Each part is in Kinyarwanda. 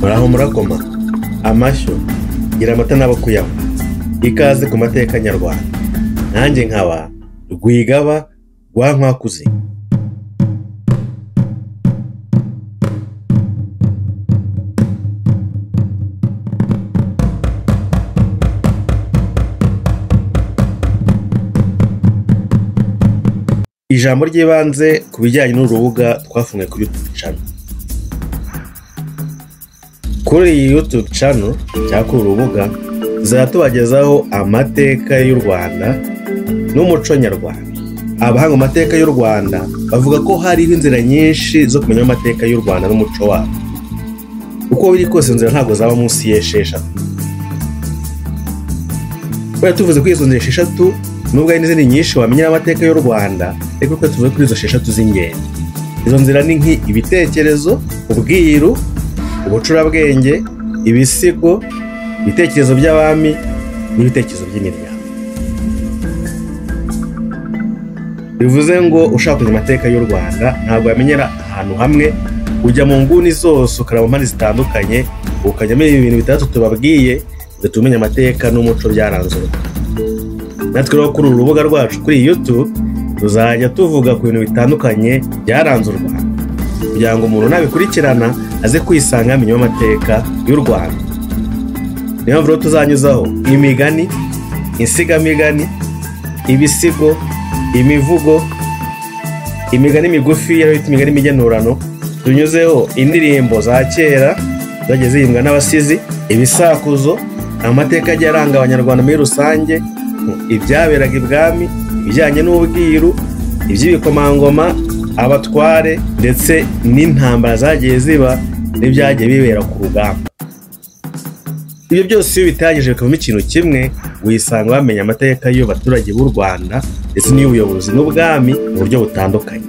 muraho murakoma amashyo gira amata nabo kuyaho ikaze ku mateka nyarwanda nanjye nkaba Rwigaba rwa Nkwakuzi. Ijambo ry'ibanze ku bijyanye n'urubuga twafunguye kuri YouTube channel. Kuri iyi YouTube channel cyangwa urubuga tuzatubagezaho amateka y'u Rwanda n'umuco nyarwanda. Abahanga amateka y'u Rwanda bavuga ko hariho inzira nyinshi zo kumenya amateka y'u Rwanda n'umuco wabo. Uko biri kose inzira ntabwo zaba munsi y'esheshatu. Bari tuvuze ko izo nzira esheshatu nubwo ari n'izindi nyinshi wamenya amateka y'u Rwanda, ariko ko tuvuye kuri izo esheshatu z'ingenzi. Izo nzira ni ibitekerezo, ubwiru, ubucurabwenge, ibisigo, ibitekerezo by'abami n'ibitekerezo by'imiryango. Bivuze ngo ushaka kumenya amateka y'u Rwanda ntabwo yamenyera ahantu hamwe, ujya mu nguni zose ukaraba impande zitandukanye ukajyamo ibintu bitatu tubabwiye bitumenya amateka n'umuco byaranze u Rwanda. Natwe rero kuri uru rubuga rwacu kuri YouTube tuzajya tuvuga ku bintu bitandukanye byaranze u Rwanda kugira ngo umuntu nabikurikirana aze kwisanga amenye amateka y'u Rwanda. Niyo mpamvu tuzanyuzaho imigani, insigamigani, ibisigo, imivugo, imigani migufi y'abita imigani migenurano, tunyuzeho indirimbo za kera zagiye zihimbwa n'abasizi, ibisakuzo, amateka agiye aranga abanyarwanda muri rusange, ibyaberaga ibwami, ibijyanye n'ubwiru, iby'ibikomangoma, abatware ndetse n'intambara zagiye ziba n'ibyagiye bibera ku rugamba. Ibyo byose iyo bitagije bikavamo ikintu kimwe, wisanga bamenya amateka y'abaturage b'u Rwanda ndetse n'iy'ubuyobozi n'ubwami mu buryo butandukanye,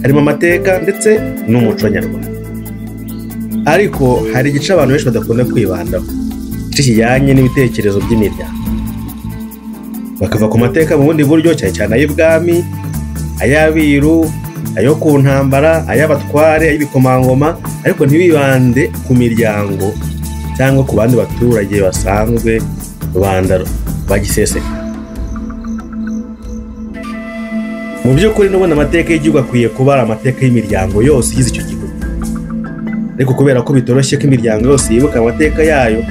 harimo amateka ndetse n'umuco nyarwanda. Ariko hari igice abantu benshi badakunda kwibandaho, igice kijyanye n'ibitekerezo by'imiryango. Bakava ku mateka mu bundi buryo, cyane cyane ay'ibwami, ay'abiru, ayo ku ntambara, ay'abatware, ay'ibikomangoma, ariko ntibibande ku miryango cyangwa ku bandi baturage basanzwe rubanda bagiseseka. Mu by'ukuri n'ubundi amateka y'igihugu akwiye kuba ari amateka y'imiryango yose igize icyo gihugu, ariko kubera ko bitoroshye ko imiryango yose yibuka amateka yayo,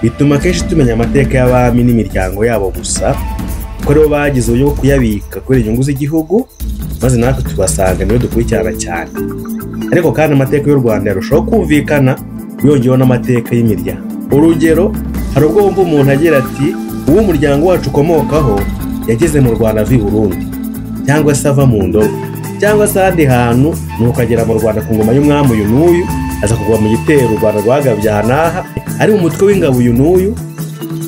bituma kenshi tumenya amateka y'abami n'imiryango yabo gusa, kuko rero bagize uburyo bwo kuyabika kubera inyungu z'igihugu, maze natwe tubasanga niyo dukurikirana cyane. Ariko kandi amateka y'u Rwanda yarushaho kumvikana yongeyeho n'amateka y'imiryango. Urugero, hari ubwo wumva umuntu agira ati uwo umuryango wacu ukomokaho yageze mu Rwanda ava i Burundi, cyangwa se ava mu Ndogo, cyangwa se ahandi hantu nuko agera mu Rwanda ku ngoma y'umwami uyu n'uyu, aza kugwa mu gitero u Rwanda rwagabye aha ari mu mutwe w'ingabo uyu n'uyu,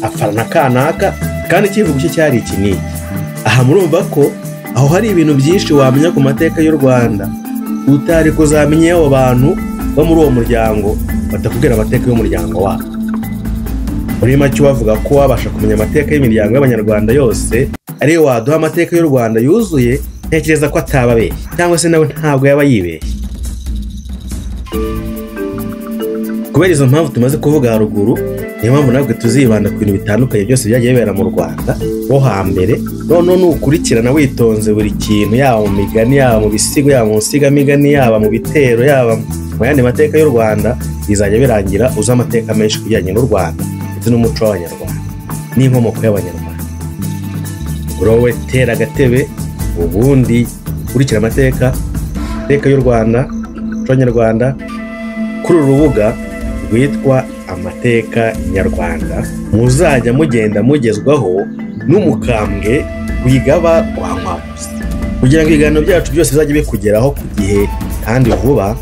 apfana na kanaka, kandi ikivugo cye cyari iki n'iki. Aha murumva ko aho hari ibintu byinshi wamenya ku mateka y'u Rwanda utari kuzamenya abo bantu bo muri uwo muryango batakubwira amateka y'umuryango wabo. Muri make bavuga ko wabasha kumenya amateka y'imiryango y'abanyarwanda yose, ariyo waduha amateka y'u Rwanda yuzuye, ntekereza ko atababeshye, cyangwa se nawe ntabwo yaba yibeshye. Kubera izo mpamvu tumaze kuvuga haruguru, niyo mpamvu nabwo tuzibanda ku bintu bitandukanye byose byagiye bibera mu Rwanda bo hambere. None nukurikirana witonze buri kintu, yaba mu migani, yaba mu bisigo, yaba mu nsigamigani, yaba mu bitero, yaba mu yandi mateka y'u Rwanda, bizajya birangira uzi amateka menshi kujyanye n'u Rwanda ndetse n'umuco w'abanyarwanda n'inkomoko y'abanyarwanda. Wowe tera agatebe ubundi kurikira amateka y'u Rwanda, umuco nyarwanda kuri uru rubuga rwitwa Amateka Nyarwanda, muzajya mugenda mugezwaho n'umukambwe Rwigaba rwa Nkwakuzi. Kugira ngo ibiganiro byacu byose bizajye bikugeraho ku gihe kandi vuba,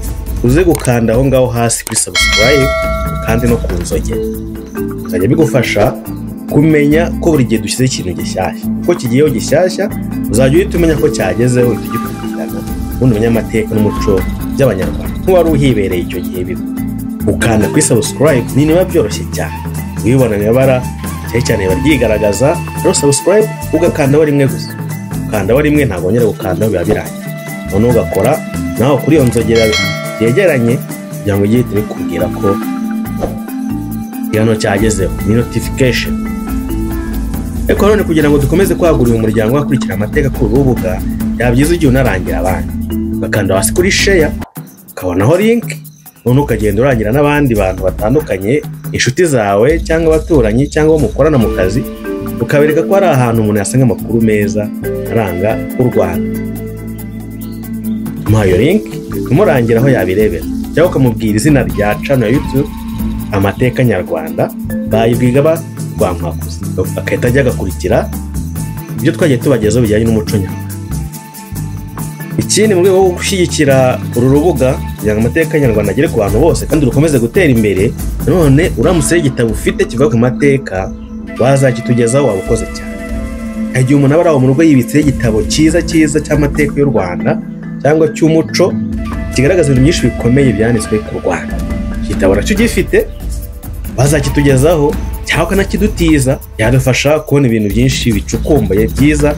uze gukanda aho ngaho hasi kuri subscribe kandi no ku nzogera. Bizajya bigufasha kumenya ko buri gihe dushyize ikintu gishyashya, ko kigiyeho gishyashya uzajya uhita umenya ko cyagezeho, uhita ugikurikirana ubundi umenya amateka n'umuco by'abanyarwanda nk'uwari uhibereye icyo gihe biba. Ukanda kuri subscribe ni niba byoroshye cyane, wibona ibara cyane baryigaragaza, rero subscribe ugakandaho rimwe gusa, ukandaho rimwe ntabwo wongera gukandaho biba birangiye. Noneho ugakora naho kuri iyo nzogera yegeranye kugira ngo ugihite bikubwira ko igihano cyagezeho ni notification. Ariko none kugira ngo dukomeze kwagura uyu muryango wakurikira amateka ku rubuga, yabyiza igihe unarangira abandi bakanda hasi kuri share ukabonaho link, none ukagenda urangira n'abandi bantu batandukanye, inshuti zawe cyangwa abaturanyi cyangwa mukorana mu kazi, ukabereka ko ari ahantu umuntu yasanga amakuru meza aranga u Rwanda. Tumuha iyo link umurangira aho yabirebera, cyangwa ukamubwira izina rya channel ya YouTube Amateka Nyarwanda bayibwiga Rwankwakuzi, akahita ajya agakurikira ibyo twagiye tubagezaho bijyanye n'umuco nyarwanda. Ikindi mu rwego rwo gushyigikira uru rubuga kugira ngo Amateka Nyarwanda agere ku bantu bose kandi rukomeze gutera imbere, none uramutse igitabo ufite kivuga ku mateka wazakitugezaho, waba ukoze cyane. Igihe umuntu aba ari mu rugo yibitseho igitabo cyiza cy'amateka y'u Rwanda cyangwa cy'umuco kigaragaza ibintu byinshi bikomeye byanditswe ku Rwanda, igitabo nacyo gifite bazakitugezaho cyangwa kanakidutiza, yadufasha kubona ibintu byinshi bicukumbuye byiza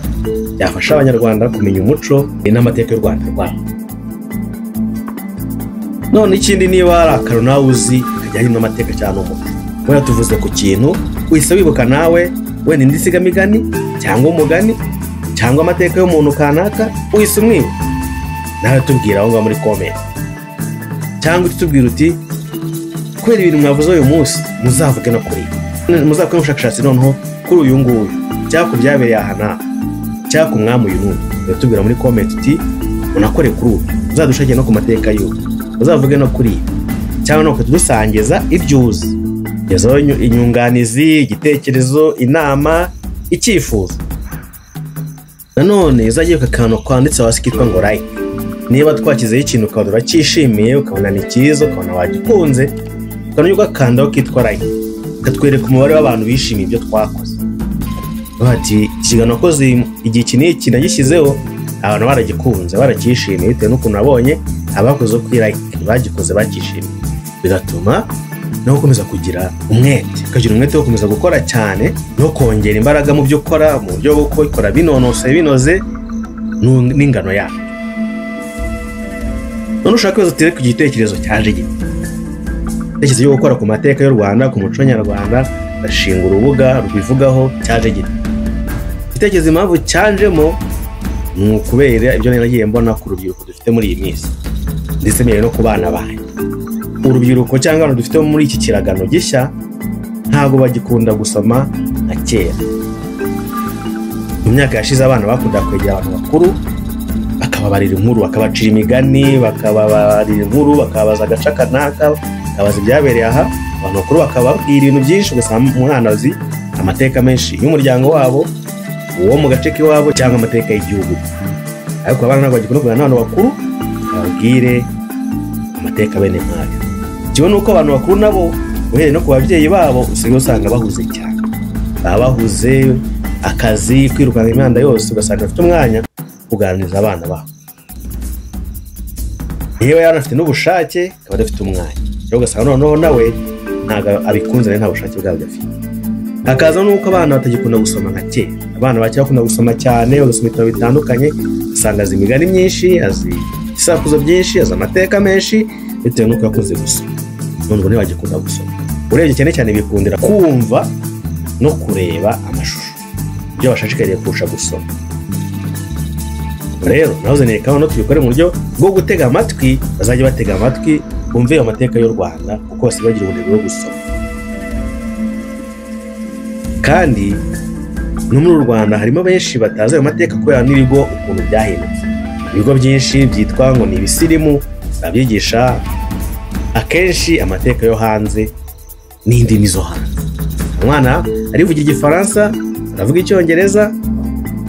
byafasha abanyarwanda kumenya umuco n'amateka y'u Rwanda rwabo. None ikindi, niba hari akantu nawe uzi kajyanye n'amateka cyangwa umuco, wenda tuvuze ku kintu uhise wibuka nawe wenda indi sigamigani cyangwa umugani cyangwa amateka y'umuntu kanaka, uhise umwibuka, nawe tubwira aho ngaho muri comment, cyangwa tutubwira uti kubera ibintu mwavuze uyu munsi muzavuge no kuri muzakora ubushakashatsi noneho kuri uyu nguyu cyangwa ku byabereye aha n'aha cyangwa ku mwami uyu n'uyu, tubwira muri comment uti unakore kuri uyu, uzadushake no ku mateka y'uyu, uzavuge no kuri cyangwa no kudusangiza ibyo uzi, gezaho inyunganizi, igitekerezo, inama, icyifuzo. Nanone uzagiye ku kantu kwanditse hasi kitwa ngo like, niba twakizeho ikintu ukabona uracyishimiye, ukabona ni cyiza, ukabona wagikunze, ukabona ugakandaho kitwa like, ukatwereka umubare w'abantu bishimiye ibyo twakoze. Bati ikiganiro nakoze igihe iki n'iki nagishyizeho, abantu baragikunze, baracyishimiye bitewe n'ukuntu nabonye abakoze kuri like bagikoze bakishimiye, bigatuma no gukomeza kugira umwete, ukagira umwete wo gukomeza gukora cyane no kongera imbaraga mu byo ukora, mu buryo bwo kubikora binoze n'ingano yayo. None ushaka kwibaza uti ku gitekerezo cyaje gite? Igitekerezo cyo gukora ku mateka y'u Rwanda, ku muco nyarwanda, bashinga urubuga rubivugaho cyaje gite? Igitekerezo impamvu cyanjemo ni ukubera ibyo nagiye mbona ku rubyiruko dufite muri iyi minsi, ndetse mbere no ku bana bayo. Urubyiruko cyangwa abantu dufite muri iki kiragano gishya ntabwo bagikunda gusoma nka kera. Mu myaka yashize abana bakunda kwegera abantu bakuru bakababarira inkuru, bakabacira imigani, bakababarira inkuru, bakabaza agace kanaka, bakabaza ibyabereye aha, abantu bakuru bakababwira ibintu byinshi, ugasanga umwana azi amateka menshi y'umuryango wabo, uwo mu gace k'iwabo cyangwa amateka y'igihugu. Ariko abana ntabwo bagikunda kuganira n'abantu bakuru bababwire amateka bene nk'ayo. Kiba nuko abantu bakuru nabo uhereye no ku babyeyi babo usigaye usanga bahuze cyane, baba bahuze akazi, kwirukana imihanda yose, ugasanga bafite umwanya kuganiriza abana babo. Niba yanafite n'ubushake akaba adafite umwanya, rero ugasanga noneho nawe ntabwo abikunze, nta bushake bwabyo afite. Hakaza nuko abana batagikunda gusoma nka kera. Abana bake bakunda gusoma cyane, bagasoma ibitabo bitandukanye, usanga azi imigani myinshi, azi isakuzo byinshi, azi amateka menshi, bitewe n'uko yakunze gusoma. None ubu ntibagikunda gusoma, urebye cyane cyane bikundira kumva no kureba amashusho, ibyo bashishikariye kurusha gusoma. Rero nahoze nereka no tubikore mu buryo bwo gutega amatwi, bazajya batega amatwi bumve amateka y'u Rwanda kuko basigaye bagira ubunebwe bwo gusoma. Kandi no muri Rwanda harimo benshi batazi ayo mateka kubera n'ibigo ukuntu byahindutse. Ibigo byinshi byitwa ngo ni ibisirimu babyigisha akenshi amateka yo hanze n'indimi zo hanze. Umwana arivugira Igifaransa, aravuga Icyongereza,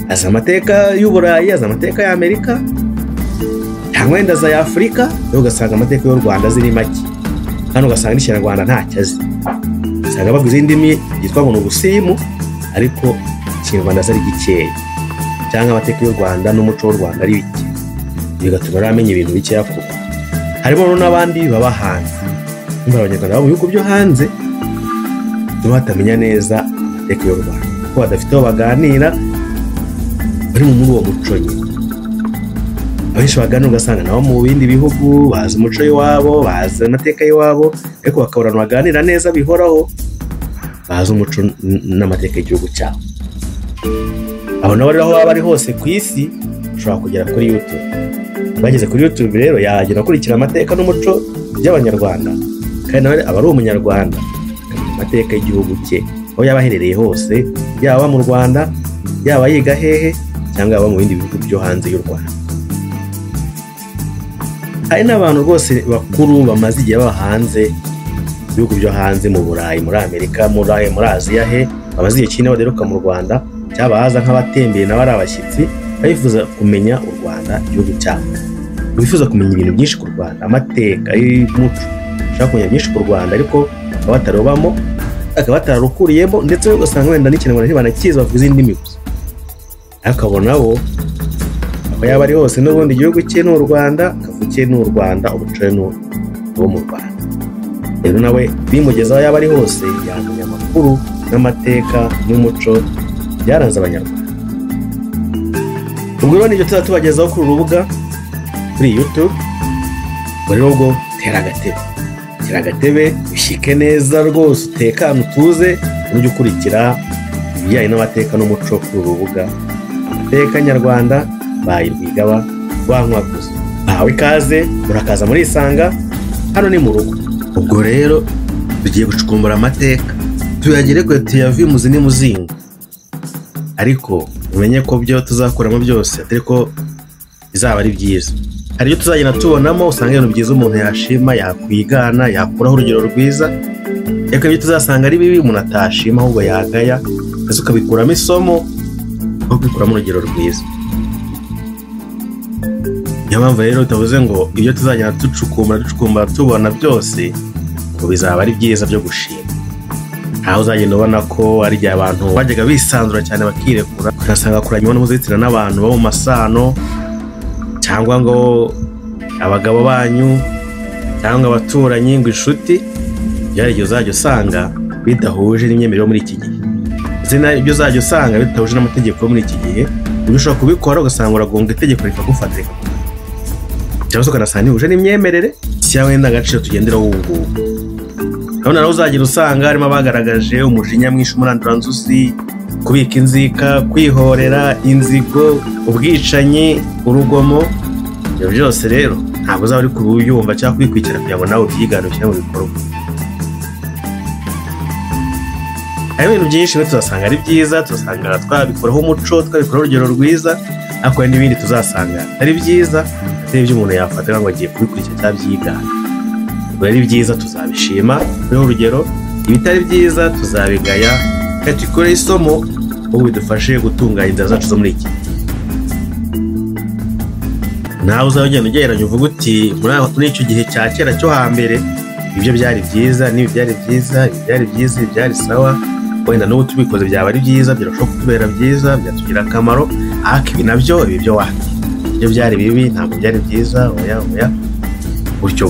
azi amateka y'Uburayi, azi amateka y'Amerika cyangwa wenda za Afurika, rero ugasanga amateka y'u Rwanda ziri make. Hano ugasanga n'Ikinyarwanda ntacyo azi, usanga bavuze indimi yitwa ngo ni ubusimu, ariko Ikinyarwanda ari gikeya, cyangwa amateka y'u Rwanda n'umuco w'u Rwanda ari bike, bigatuma aramenya ibintu bikeya kuko harimo n'abandi baba hanze. Nimba abanyarwanda baba mu bihugu byo hanze batamenya neza amateka y'u Rwanda kuko badafite aho baganira, bari muri uwo muco nyine. Abenshi baganira ugasanga nabo mu bindi bihugu bazi umuco w'iwabo, bazi amateka y'iwabo, ariko bakabura baganira neza bihoraho bazi umuco n'amateka y'igihugu cyabo. Aho nabo rero aho baba bari hose ku isi ushobora kugera kuri YouTube. Bageze kuri YouTube rero yagera akurikira amateka n'umuco by'Abanyarwanda, kandi nawe aba ari umunyarwanda akamenya amateka y'igihugu cye aho yaba aherereye hose, yaba mu Rwanda, yaba yiga hehe, cyangwa yaba mu bindi bihugu byo hanze y'u Rwanda. Hari n'abantu rwose bakuru bamaze igihe baba hanze ibihugu byo hanze, mu Burayi, muri Amerika, muri Aziya he, bamaze igihe kinini badaheruka mu Rwanda, cyaba haza nk'abatembeye nabo ari abashyitsi bifuza kumenya u Rwanda, igihugu cyabo, bifuza kumenya ibintu byinshi ku Rwanda, amateka y'umuco, ushaka kumenya byinshi ku Rwanda ariko bakaba batarubamo, bakaba batararukuriyemo, ndetse ugasanga wenda n'ikinyarwanda ntibanakizi, bavuze indimi gusa. Akabona bo aho yaba ari hose n'ubundi igihugu cye ni u Rwanda, kavukire ni u Rwanda, umuco ni uwo mu Rwanda. Rero nawe bimugezaho yaba ari hose yamenya amakuru n'amateka n'umuco byaranze Abanyarwanda. Ubwo rero nibyo tuzabagezaho kuri urubuga kuri YouTube. Rero ubwo tera agatebe ushyike neza rwose, utekane utuze, ujye ukurikira ibijyanye n'amateka n'umuco kuri urubuga Amateka Nyarwanda by Rwigaba Rwankwakuzi. Ahawe ikaze, urakaza muri Isanga, hano ni mu rugo. Ubwo rero tugiye gucukumbura amateka, tuyagere kwe tuyavi muzi ni muzingo, ariko umenye ko byo tuzakuramo byose ariko bizaba ari byiza. Hari ibyo tuzagenda tubonamo usanga ibintu byiza umuntu yashima, yakwigana, yakuraho urugero rwiza, ariko ibyo tuzasanga ari bibi umuntu atashima ahubwo yagaya, ndetse ukabikuramo isomo aho kwikuramo urugero rwiza. Niyo mpamvu rero utavuze ngo ibyo tuzagenda ducukumbura tubona byose ngo bizaba ari byiza byo gushima. Aho uzagenda ubona ko ari igihe abantu bajyaga bisanzura cyane bakirekura, ugasanga kuranywa n'umuzitira n'abantu bo mu masano, cyangwa ngo abagabo banyu cyangwa abaturanyi ngo inshuti, byari igihe uzajya usanga bidahuje n'imyemerere yo muri iki gihe, ndetse ibyo uzajya usanga bidahuje n'amategeko yo muri iki gihe. Ibyo ushobora kubikora ugasanga uragonga itegeko rikagufata, cyangwa se ukanasanga ntihuje n'imyemerere cyangwa n'agaciro tugenderaho ubu ngubu. Urabona nawe uzagira usanga harimo abagaragaje umujinya mwinshi, umuranduranzuzi, kubika inzika, kwihorera, inzigo, ubwicanyi, urugomo. Ibyo byose rero ntabwo uzaba uri kubyumva cyangwa kubikurikira kugira ngo nawe ubyigane ushyire mu bikorwa. Hari ibintu byinshi tuzasanga ari byiza, tuzasanga twabikoraho umuco, twabikoraho urugero rwiza, ariko hari n'ibindi tuzasanga ari byiza atari ibyo umuntu yafata ngo agiye kubikurikira cyangwa byigana. Ubwo ari byiza tuzabishima kuriho urugero, ibitari byiza tuzabigaya, kandi tukore isomo ubu bidufashe gutunganya inzira zacu zo muri iki. Nawe uzagenda ugereranya uvuga uti muri icyo gihe cya kera cyo hambere ibyo byari byiza, n'ibi byari byiza, ibi byari byiza, ibi byari sawa, wenda n'ubu tubikoze byaba ari byiza, birashobora kutubera byiza, byatugirira akamaro, ariko ibi nabyo ibi byo wati ibyo byari bibi, ntabwo byari byiza, oya gutyo.